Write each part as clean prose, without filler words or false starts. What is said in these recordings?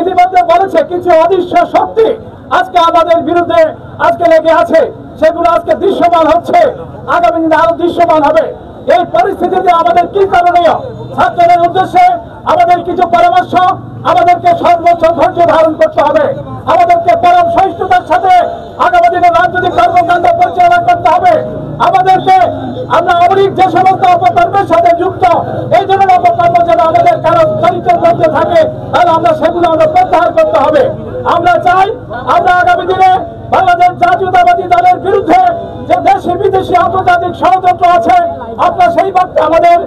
ইতিমধ্যে বলেছে কিছু অদৃশ্য শক্তি আজকে আমাদের বিরুদ্ধে আজকে লেগে আছে, সেগুলো আজকে দৃশ্যমান হচ্ছে, আগামী দিনে আরো দৃশ্যমান হবে। এই পরিস্থিতিতে আমাদের কি করণীয়? ছাত্রদের উদ্দেশ্যে আমাদের কিছু পরামর্শ, আমাদেরকে সর্বোচ্চ ধৈর্য ধারণ করতে হবে, আমাদেরকে পরম সহিষ্ণুতার সাথে আগামী দিনে রাজনৈতিক কর্মকাণ্ড পরিচালনা করতে হবে। আমাদেরকে আমরা অমরিক যে সমস্ত অপকর্মের সাথে যুক্ত, এই ধরনের অপকর্ম যেন আমাদের কারো চরিত্রের মধ্যে থাকে, তাহলে আমরা সেগুলো প্রত্যাহার করতে হবে। আমরা চাই আমরা আগামী দিনে বাংলাদেশ জাতীয়তাবাদী দলের বিরুদ্ধে যে দেশি বিদেশি আন্তর্জাতিক ষড়যন্ত্র আছে, আপনার সেই বক্তব্য আমাদের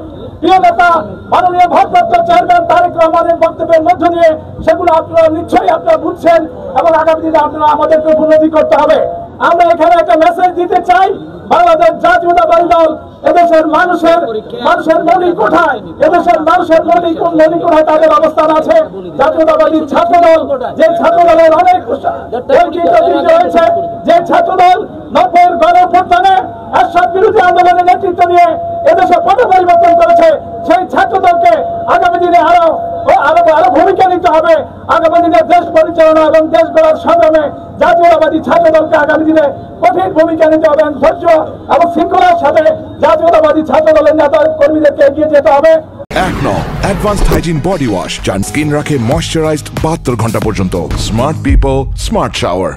প্রিয় নেতা মাননীয় ভারপ্রাপ্ত চেয়ারম্যান তারেক রহমানের বক্তব্যের মধ্য দিয়ে সেগুলো আপনারা নিশ্চয়ই আপনারা বুঝছেন, এবং আগামী দিনে আপনারা আমাদেরকে উপলব্ধি করতে হবে। আমরা এখানে একটা মেসেজ দিতে চাই, বাংলাদেশ জাতীয়তাবাদী দল এদেশের মানুষের মৌলিক কোঠায়, এদেশের মানুষের মৌলিক কোঠায় তাদের অবস্থান আছে। জাতীয়তাবাদী ছাত্রদল, যে ছাত্রদলের অনেক হয়েছে, যে ছাত্রদল 90-এর গণঅভ্যুত্থানে এরশাদ বিরোধী আন্দোলনের নেতৃত্ব দিয়ে এদেশে পট পরিবর্তন করেছে, সেই ছাত্রদলকে আগামী দিনে আরো ভূমিকা নিতে হবে। আগামী দিনে দেশ পরিচালনা এবং দেশ গড়ার সংগ্রামে জাতীয়তাবাদী ছাত্রদলকে আগামী দিনে কঠিন ভূমিকা নিতে হবে। ধৈর্য এবং শৃঙ্খলার সাথে জাতীয়তাবাদী ছাত্রদলের নেতা কর্মীদেরকে এগিয়ে যেতে হবে। অ্যাডভান্সড হাইজিন বডি ওয়াশ, যার স্কিন রাখে ময়শ্চারাইজড 72 ঘন্টা পর্যন্ত। Smart people, smart shower.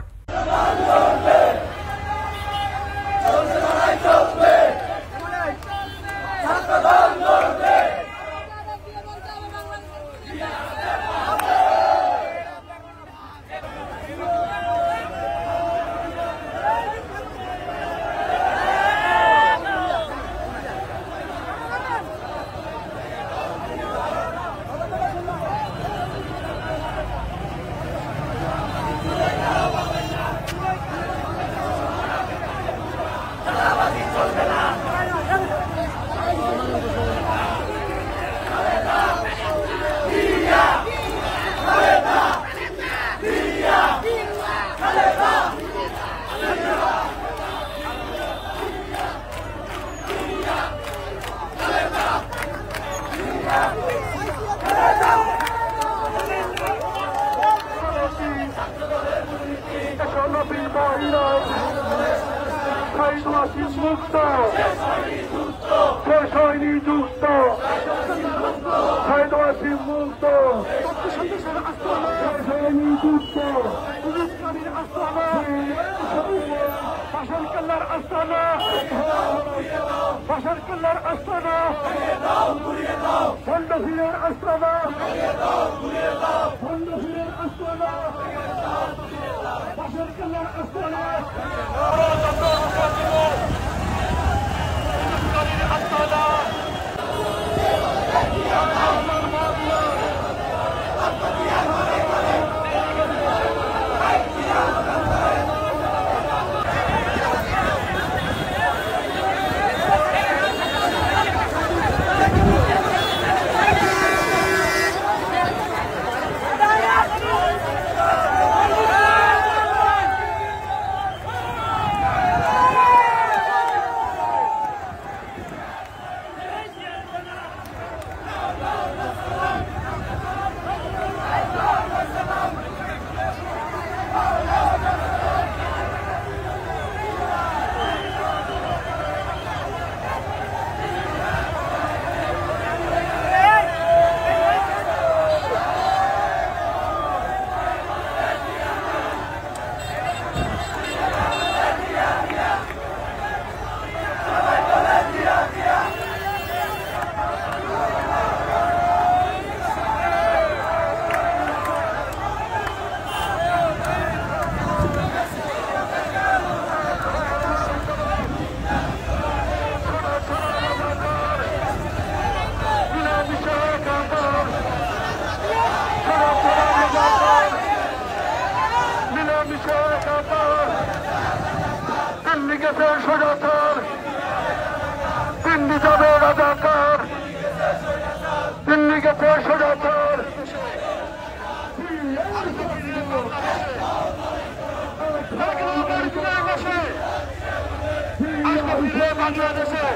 বাংলাদেশে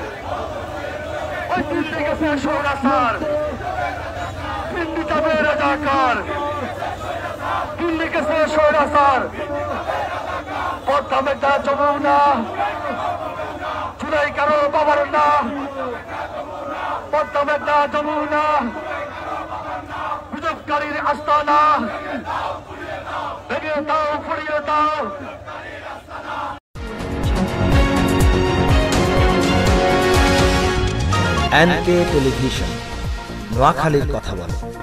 ওই দিল্লি গেছে সৌরাচার, পিন্ডি যাবে রাজাকার। স্বৈরাচার পদ্মা মেঘনা যমুনা চুলাই কারো বাবার না পদ্মা মেঘনা যমুনা বিজয়কারীর আস্তানা ভেঙে দাও পুড়িয়ে দাও। NK টেলিভিশন, নোয়াখালীর কথা বলে।